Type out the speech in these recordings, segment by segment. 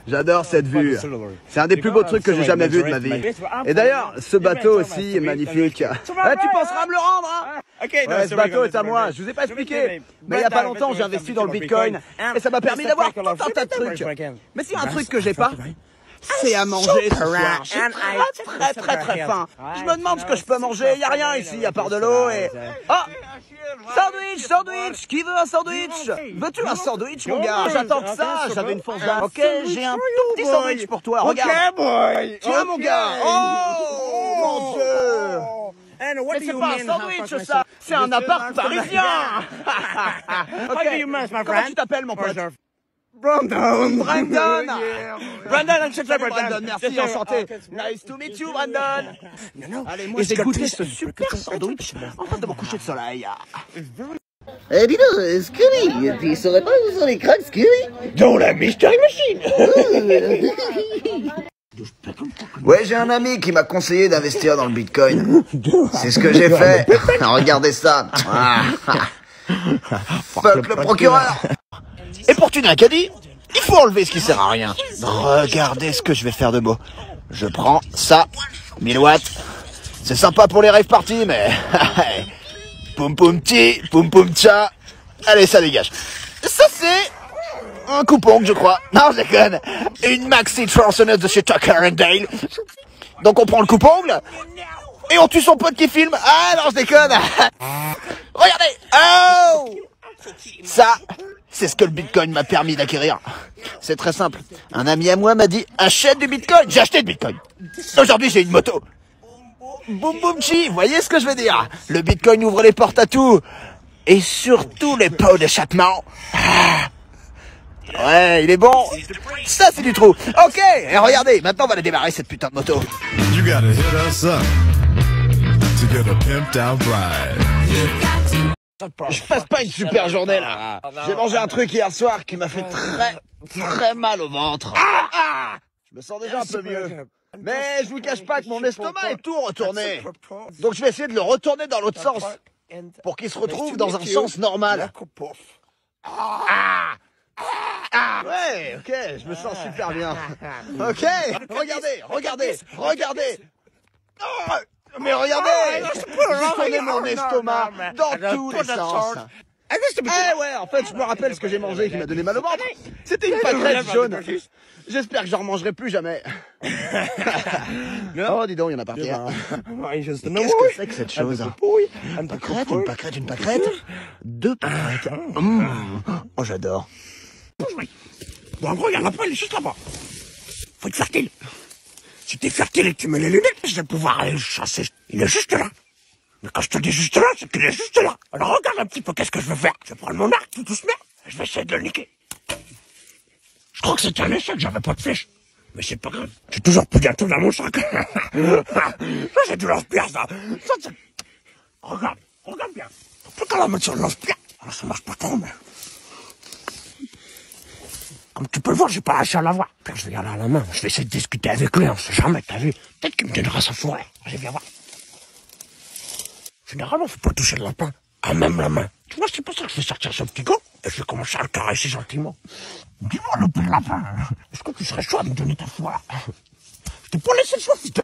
J'adore cette vue. C'est un des plus beaux trucs que j'ai jamais vu de ma vie. Et d'ailleurs, ce bateau aussi est magnifique. Tu penseras me le rendre, hein? Ouais, ce bateau est à moi. Je vous ai pas expliqué. Mais il y a pas longtemps, j'ai investi dans le Bitcoin. Et ça m'a permis d'avoir tout un tas de trucs. Mais s'il y a un truc que j'ai pas, c'est à manger ce soir. J'ai très faim. Je me demande ce que je peux manger. Y a rien ici à part de l'eau et... Oh! Sandwich! Qui veut un sandwich? Veux-tu un sandwich, mon gars? J'attends que ça, j'avais une fonce d'âme. Ok, j'ai un tout petit sandwich pour toi, regarde. Tiens, mon gars! Oh, mon Dieu! Mais c'est pas un sandwich, ça! C'est un appart parisien! Comment tu t'appelles, mon pote? Brandon! Enchanté, Brandon, merci, enchanté. Nice to meet you, Brandon. Allez, moi, j'ai goûté ce super sandwich en face de mon coucher de soleil. Eh, dis donc, Scooby, tu saurais pas où sont les cracks, Scooby? Dans la Mystery Machine. Ouais, j'ai un ami qui m'a conseillé d'investir dans le Bitcoin. C'est ce que j'ai fait. Regardez ça. Fuck le procureur. Et pour tuner un caddie, il faut enlever ce qui sert à rien. Regardez ce que je vais faire de beau. Je prends ça, 1000 watts. C'est sympa pour les rave parties, mais... Poum poum ti, poum poum tcha. Allez, ça dégage. Ça, c'est... un coupon, je crois. Non, je déconne. Une maxi tronçonneuse de chez Tucker and Dale. Donc on prend le coupon et on tue son pote qui filme. Ah non, je déconne. Regardez. Oh, ça, c'est ce que le Bitcoin m'a permis d'acquérir. C'est très simple. Un ami à moi m'a dit achète du Bitcoin. J'ai acheté du Bitcoin. Aujourd'hui, j'ai une moto. Boum boum chi. Vous voyez ce que je veux dire? Le Bitcoin ouvre les portes à tout. Et surtout les pots d'échappement. Ouais, il est bon. Ça, c'est du trou. Ok, et regardez, maintenant on va la démarrer cette putain de moto. You gotta hit us up to get a pimped out ride. Je passe pas une super journée là. J'ai mangé un truc hier soir qui m'a fait très mal au ventre. Je me sens déjà un peu mieux. Mais je vous cache pas que mon estomac est tout retourné. Donc je vais essayer de le retourner dans l'autre sens pour qu'il se retrouve dans un sens normal. Ouais, ok, je me sens super bien. Ok, regardez. Oh, mais regardez, j'ai tourné mon estomac dans tous les sens. Eh ouais, en fait, je me rappelle ce que j'ai mangé qui m'a donné mal au ventre. C'était une pâquerette jaune. J'espère que j'en remangerai plus jamais. Oh, dis donc, il y en a par terre. Qu'est-ce que c'est que cette chose? Une pâquerette. Deux pâquerettes. Oh, j'adore. Bon, en gros, il y en a pas, il est juste là-bas. Faut être fertile. Si t'es fertile et que tu mets les lunettes, je vais pouvoir aller le chasser. Il est juste là. Mais quand je te dis juste là, c'est qu'il est juste là. Alors regarde un petit peu qu'est-ce que je vais faire. Je vais prendre mon arc tout doucement et je vais essayer de le niquer. Je crois que c'était un échec, j'avais pas de flèche. Mais c'est pas grave. J'ai toujours plus bientôt dans mon sac. Ça, c'est du lance-pierre, ça. Ça, c'est... Regarde bien. Faut plus qu'à la mettre sur le lance-pierre. Alors, ça marche pas trop, mais... Comme tu peux le voir, j'ai pas lâché à la voix. Puis je vais y aller à la main. Je vais essayer de discuter avec lui, on sait jamais, t'as vu. Peut-être qu'il me donnera sa forêt. Je vais voir. Généralement, faut pas toucher le lapin. À même la main. Tu vois, c'est pour ça que je vais sortir ce petit gars. Et je vais commencer à le caresser gentiment. Dis-moi, le petit lapin. Est-ce que tu serais chaud à me donner ta foi? Je t'ai pas laissé le choix, putain.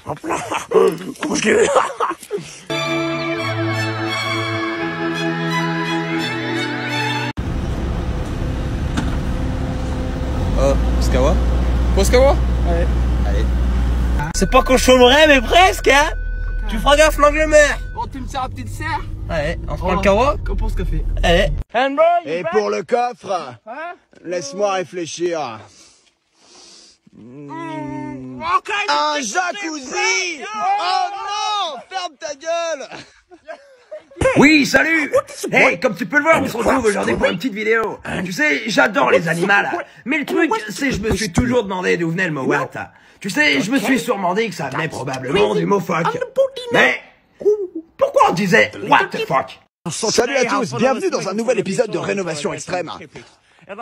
Hop là. Comment je l'ai... Oh, Skawa? Poskawa? Ouais. Allez. C'est pas qu'on chômerait, mais presque, hein. Tu feras gaffe, l'angle mère. Bon, tu me sers un petit dessert? Allez, on se prend le kawa. Comme pour ce café. Allez. Et pour le coffre, laisse-moi réfléchir. Un jacuzzi! Oh non! Ferme ta gueule! Oui, salut. Hey, comme tu peux le voir, on se retrouve aujourd'hui pour une petite vidéo. Tu sais, j'adore les animaux. Mais le truc, c'est je me suis toujours demandé d'où venait le mot what. Tu sais, je me suis sûrement dit que ça venait probablement du mot fuck. Mais pourquoi on disait what the fuck? Salut à tous, bienvenue dans un nouvel épisode de Rénovation Extrême.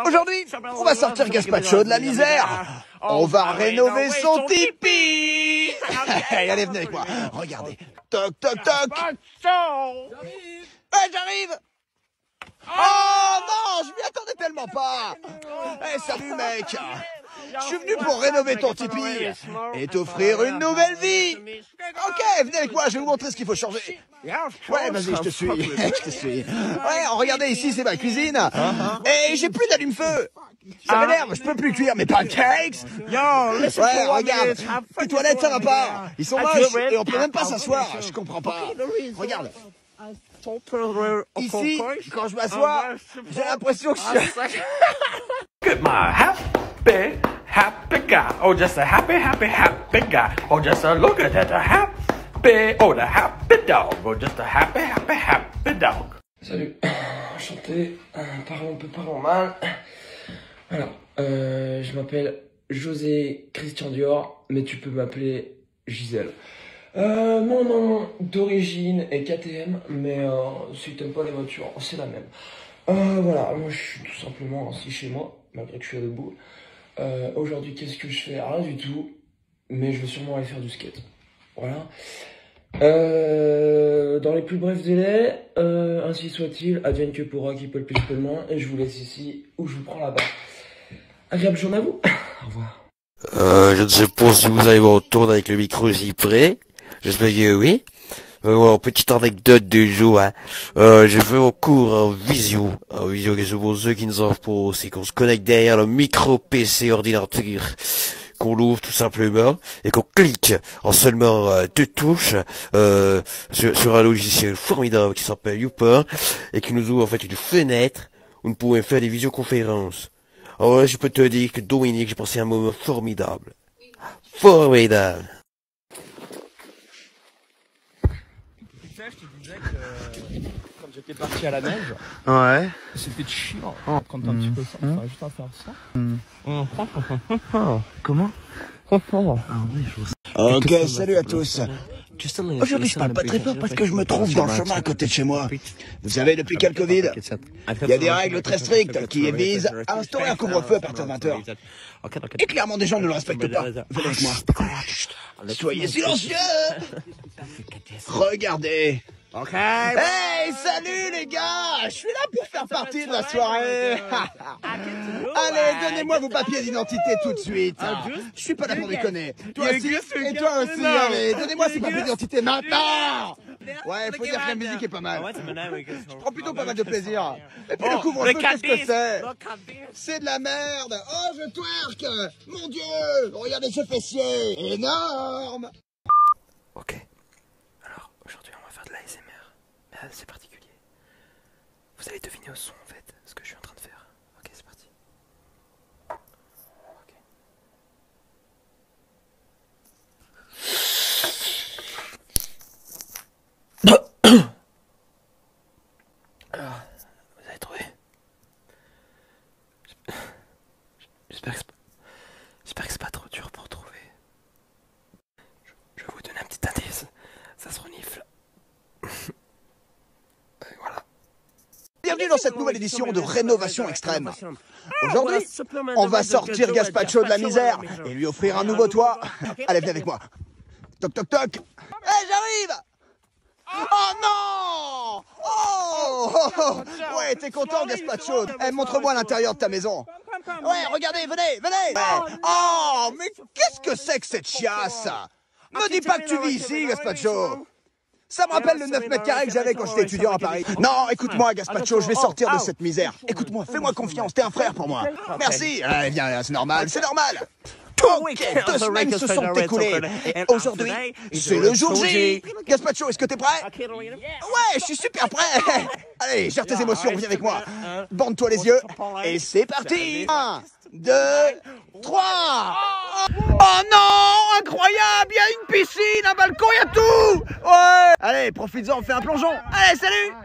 Aujourd'hui, on va sortir Gaspacho de la misère. On va rénover son Tipeee. Allez, venez avec moi. Regardez. Toc, toc, toc. Ouais, j'arrive. Oh non, je m'y attendais tellement pas. Eh, salut mec. Je suis venu pour rénover ton Tipeee et t'offrir une nouvelle vie. Ok, venez avec moi, je vais vous montrer ce qu'il faut changer. Ouais, vas-y, je te suis. Je te suis. Ouais, regardez ici, c'est ma cuisine. Et j'ai plus d'allume-feu. Ça m'énerve, je peux plus cuire mes pancakes. Ouais, regarde, les toilettes, ça va pas. Ils sont moches et on peut même pas s'asseoir. Je comprends pas. Regarde. Ici, quand je m'assois, j'ai l'impression que je suis... Look at my happy guy. Oh, just a happy guy. Oh, just a look at that, the happy dog. Oh, just a happy dog. Salut, enchanté, parlons mal. Alors, je m'appelle José Christian Dior, mais tu peux m'appeler Gisèle. Mon nom d'origine est KTM, mais si t'aimes pas les voitures, c'est la même. Voilà, moi je suis tout simplement assis chez moi, malgré que je suis debout. Aujourd'hui, qu'est-ce que je fais? Rien du tout, mais je vais sûrement aller faire du skate. Voilà. Dans les plus brefs délais, ainsi soit-il, advienne que pourra, qui peut le plus peut le moins, et je vous laisse ici, ou je vous prends là-bas. Agréable journée à vous. Au revoir. Je ne sais pas si vous allez m'entendre avec le micro si près. J'espère que oui. Voilà, petite anecdote de jour, hein. J'ai fait un cours en visio, que pour ceux qui ne savent pas, c'est qu'on se connecte derrière le micro PC ordinateur, qu'on l'ouvre tout simplement, et qu'on clique en seulement 2 touches, sur un logiciel formidable qui s'appelle YouPorn, et qui nous ouvre en fait une fenêtre où nous pouvons faire des visioconférences. Alors là, je peux te dire que Dominique, j'ai passé un moment formidable. Formidable. Je te disais que quand j'étais parti à la neige, Ouais. c'était chiant. Quand t'es un petit peu ça, il fallait juste à faire ça. Comment? Ok, salut à tous. Aujourd'hui, je parle pas très fort parce que je me trouve dans le chemin à côté de chez moi. Vous savez, depuis qu'il y a le Covid, il y a des règles très strictes qui visent à instaurer un couvre-feu à partir de 20h. Et clairement, des gens ne le respectent pas. Venez avec moi. Soyez silencieux. Regardez. Hey, salut les gars. Je suis là pour faire partie de la soirée. Allez, donnez-moi vos papiers d'identité tout de suite. Je suis pas là pour déconner. Toi aussi, et toi aussi. Allez, donnez-moi ces papiers d'identité maintenant. Ouais, faut dire que la musique est pas mal. Je prends plutôt pas mal de plaisir. Et puis le couvre-feu, qu'est-ce que c'est? C'est de la merde. Oh, je twerk. Mon Dieu, regardez ce fessier. Énorme. Ok. Alors, aujourd'hui, on va faire de l'ASMR. Mais c'est particulier. Vous allez deviner au son, en fait, ce que je suis en train de faire. Ok, c'est parti. Alors, vous avez trouvé? J'espère que c'est pas trop dur pour trouver. Je vais vous donner un petit indice. Ça se renifle. Voilà. Bienvenue dans cette nouvelle édition de Rénovation Extrême. Aujourd'hui, on va sortir Gaspacho de la misère et lui offrir un nouveau toit. Allez, venez avec moi. Toc toc toc. Hé, j'arrive. Oh non. Oh. Ouais, t'es content, Gaspacho? Eh, montre-moi l'intérieur de ta maison. Ouais, regardez, venez. Ouais. Oh, mais qu'est-ce que c'est que cette chiasse? Me dis pas que tu vis ici, Gaspacho. Ça me rappelle le 9 mètres carrés que j'avais quand j'étais étudiant à Paris. Non, écoute-moi, Gaspacho, je vais sortir de cette misère. Écoute-moi, fais-moi confiance, t'es un frère pour moi. Merci. Allez, viens, c'est normal, c'est normal. Ok, 2 semaines se sont écoulées. Et aujourd'hui, c'est le jour J. Gaspacho, est-ce que t'es prêt? Ouais, je suis super prêt. Allez, gère tes émotions, viens avec moi. Bande-toi les yeux. Et c'est parti. 1, 2, 3. Oh non, incroyable, il y a une piscine, un balcon, il y a tout. Ouais. Allez, profites-en, fais un plongeon. Allez, salut.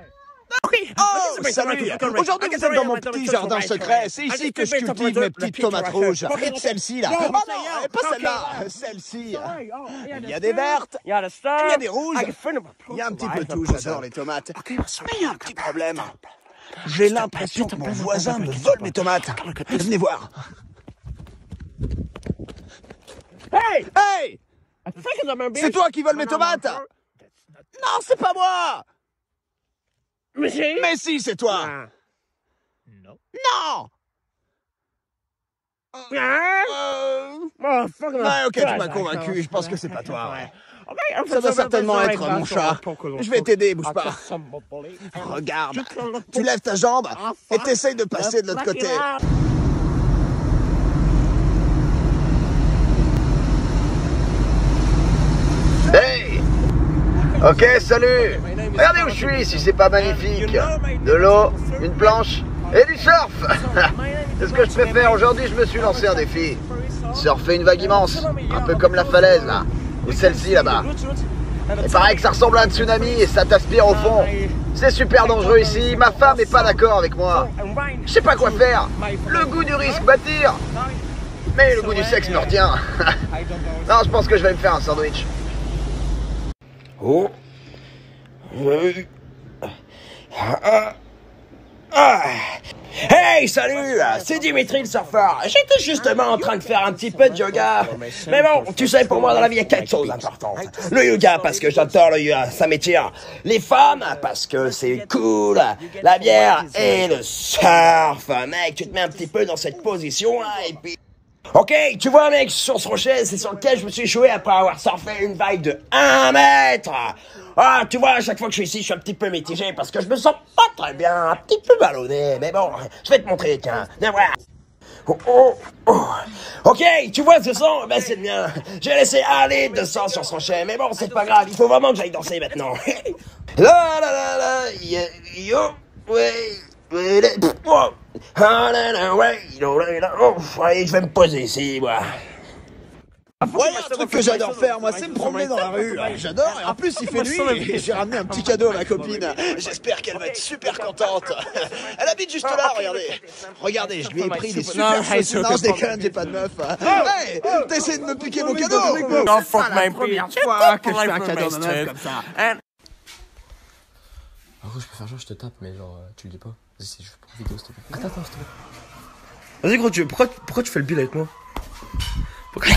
Oh, salut. Aujourd'hui, vous êtes dans mon petit jardin secret. C'est ici que je cultive mes petites tomates rouges. Celle-ci, là. Oh non, pas celle-là. Celle-ci. Il y a des vertes. Il y a des rouges. Il y a un petit peu de tout. J'adore les tomates. Mais il y a un petit problème. J'ai l'impression que mon voisin me vole mes tomates. Venez voir. Hey! C'est toi qui voles mes tomates? Non, c'est pas moi! Mais si, c'est toi! Non. Ouais, ok, tu m'as convaincu, je pense que c'est pas toi. Ouais. Ça doit certainement être mon chat. Je vais t'aider, bouge pas. Regarde, tu lèves ta jambe et t'essayes de passer de l'autre côté. Hey! Ok, salut! Regardez où je suis, si c'est pas magnifique. De l'eau, une planche et du surf! C'est ce que je préfère. Aujourd'hui, je me suis lancé un défi. Surfer une vague immense, un peu comme la falaise, là. Ou celle-ci, là-bas. Il paraît que ça ressemble à un tsunami et ça t'aspire au fond. C'est super dangereux ici, ma femme est pas d'accord avec moi. Je sais pas quoi faire. Le goût du risque m'attire. Mais le goût du sexe me retient. Non, je pense que je vais me faire un sandwich. Oh. Hey, salut, c'est Dimitri le surfeur. J'étais justement en train de faire un petit peu de yoga. Mais bon, tu sais, pour moi dans la vie, il y a quelque chose d'important. Le yoga, parce que j'adore le yoga, ça m'étire. Les femmes, parce que c'est cool. La bière et le surf. Mec, tu te mets un petit peu dans cette position-là et puis... Ok, tu vois mec, sur ce rocher, c'est sur lequel je me suis échoué après avoir surfé une vague de 1 mètre. Ah, tu vois, à chaque fois que je suis ici, je suis un petit peu mitigé parce que je me sens pas très bien, un petit peu ballonné. Mais bon, je vais te montrer, tiens, viens voir. Ok, tu vois ce son? Ben c'est bien. J'ai laissé aller de sang sur ce rocher, mais bon, c'est pas grave, il faut vraiment que j'aille danser maintenant. La la la la, yo, ouais. Oh, allez, je vais me poser ici, moi. Ouais, un truc que j'adore faire, moi, c'est me promener dans la rue. J'adore, et en plus, il fait nuit, et j'ai ramené un petit cadeau à ma copine. J'espère qu'elle va être super contente. Elle habite juste là, regardez. Regardez, je lui ai pris des super chaussures. Non, je déconne, j'ai pas de meuf. Hey, t'essaies de me piquer mon cadeau. Non, faut que même première fois que je fais un cadeau à ma meuf comme ça. En gros, je peux faire genre, je te tape, mais genre, tu le dis pas. Vas-y, je fais pour une vidéo, s'il te plaît. Attends, s'il te plaît. Vas-y, gros, pourquoi tu fais le bill avec moi? Pourquoi...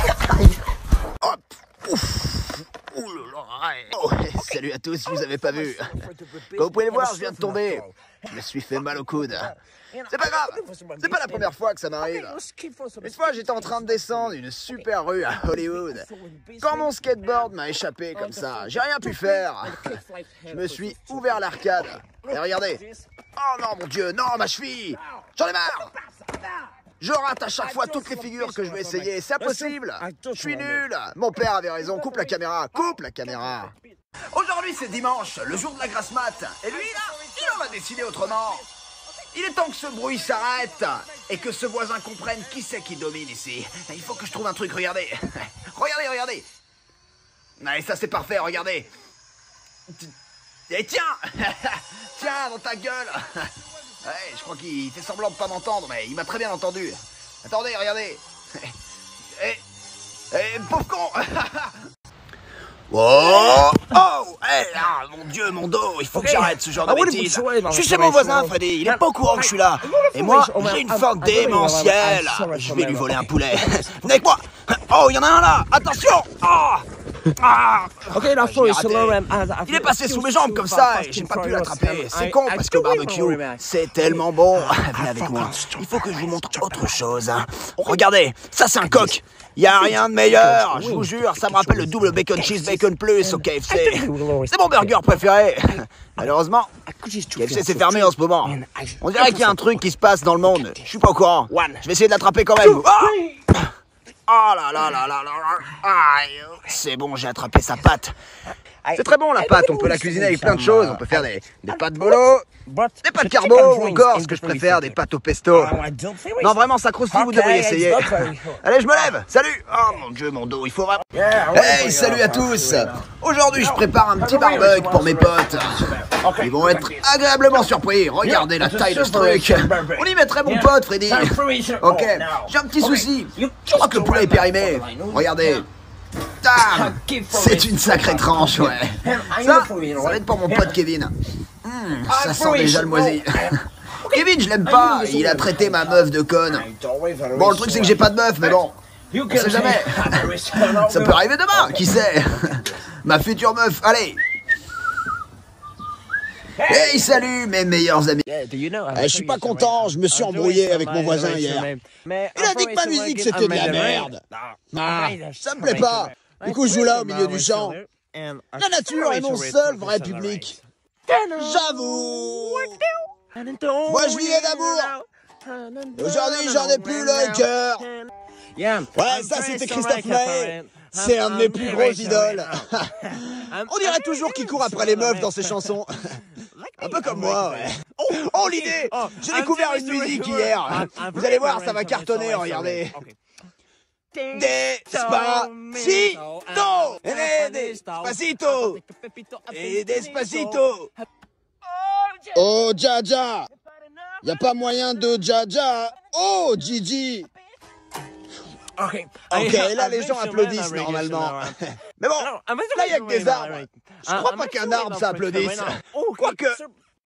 Hop, ouf. Ouh là là. Oh, salut à tous, vous avez pas vu. Comme vous pouvez le voir, je viens de tomber. Je me suis fait mal au coude. C'est pas grave, c'est pas la première fois que ça m'arrive. Une fois, j'étais en train de descendre une super rue à Hollywood. Quand mon skateboard m'a échappé comme ça, j'ai rien pu faire. Je me suis ouvert l'arcade. Et regardez. Oh non, mon Dieu, non, ma cheville. J'en ai marre. Je rate à chaque fois toutes les figures que je vais essayer. C'est impossible. Je suis nul. Mon père avait raison. Coupe la caméra. Coupe la caméra. Aujourd'hui, c'est dimanche, le jour de la grasse mat. Et lui, là, il en a décidé autrement. Il est temps que ce bruit s'arrête et que ce voisin comprenne qui c'est qui domine ici. Il faut que je trouve un truc, regardez. Regardez, regardez. Allez, ça c'est parfait, regardez. Et tiens. Tiens, dans ta gueule. Ouais, je crois qu'il fait semblant de pas m'entendre, mais il m'a très bien entendu. Attendez, regardez. Pauvre con. Oh, oh, hey, ah, mon Dieu, mon dos, il faut que j'arrête ce genre de bêtises. Je suis chez mon voisin, Freddy, il est pas au courant que je suis là. Et moi, j'ai une faim démentielle. Je vais lui voler un poulet. Venez avec moi. Oh, il y en a un là, attention. Il est passé sous mes jambes comme ça et j'ai pas pu l'attraper. C'est con parce que le barbecue, c'est tellement bon. Venez avec moi, il faut que je vous montre autre chose. Regardez, ça c'est un coq. Y a rien de meilleur, je vous jure, ça me rappelle le double bacon cheese bacon plus au KFC. C'est mon burger préféré. Malheureusement, KFC c'est fermé en ce moment. On dirait qu'il y a un truc qui se passe dans le monde. Je suis pas au courant. Je vais essayer de l'attraper quand même. Oh là là là là là. C'est bon, j'ai attrapé sa patte. C'est très bon la pâte, on peut la cuisiner avec plein de choses. On peut faire des pâtes bolo, des pâtes carbo ou encore, ce que je préfère, des pâtes au pesto. Non vraiment ça croustille, vous devriez essayer. Allez, je me lève, salut. Oh mon Dieu, mon dos, il faut vraiment... Hey, salut à tous. Aujourd'hui je prépare un petit barbecue pour mes potes. Ils vont être agréablement surpris. Regardez la taille de ce truc. On y mettrait mon pote Freddy. Ok, j'ai un petit souci. Je crois que le poulet est périmé. Regardez. C'est une sacrée tranche, ouais. Ça va être pour mon pote Kevin. Ça sent déjà le moisi. Kevin, je l'aime pas, il a traité ma meuf de conne. Bon, le truc c'est que j'ai pas de meuf, mais bon, on sait jamais. Ça peut arriver demain, qui sait. Ma future meuf, allez. Hey, salut mes meilleurs amis. Je suis pas content, je me suis embrouillé avec mon voisin hier. Il a dit que ma musique c'était de la merde. Ah, ça me plaît pas. Du coup, je joue là au milieu du champ. La nature est mon seul vrai public. J'avoue. Moi, je vivais d'amour. Aujourd'hui, j'en ai plus le cœur. Ouais, ça c'était Christophe Maé. C'est un de mes plus gros idoles. On dirait toujours qu'il court après les meufs dans ses chansons. Un peu comme moi, ouais. Oh, l'idée! J'ai découvert une musique hier. Vous allez voir, ça va cartonner, regardez. Despacito! Despacito! Et Despacito! Oh, Jaja! Y'a pas moyen de Jaja! Oh, Gigi! Ok, là les gens applaudissent normalement. Mais bon, là il y a que des arbres. Je crois pas qu'un arbre ça applaudisse. Quoique,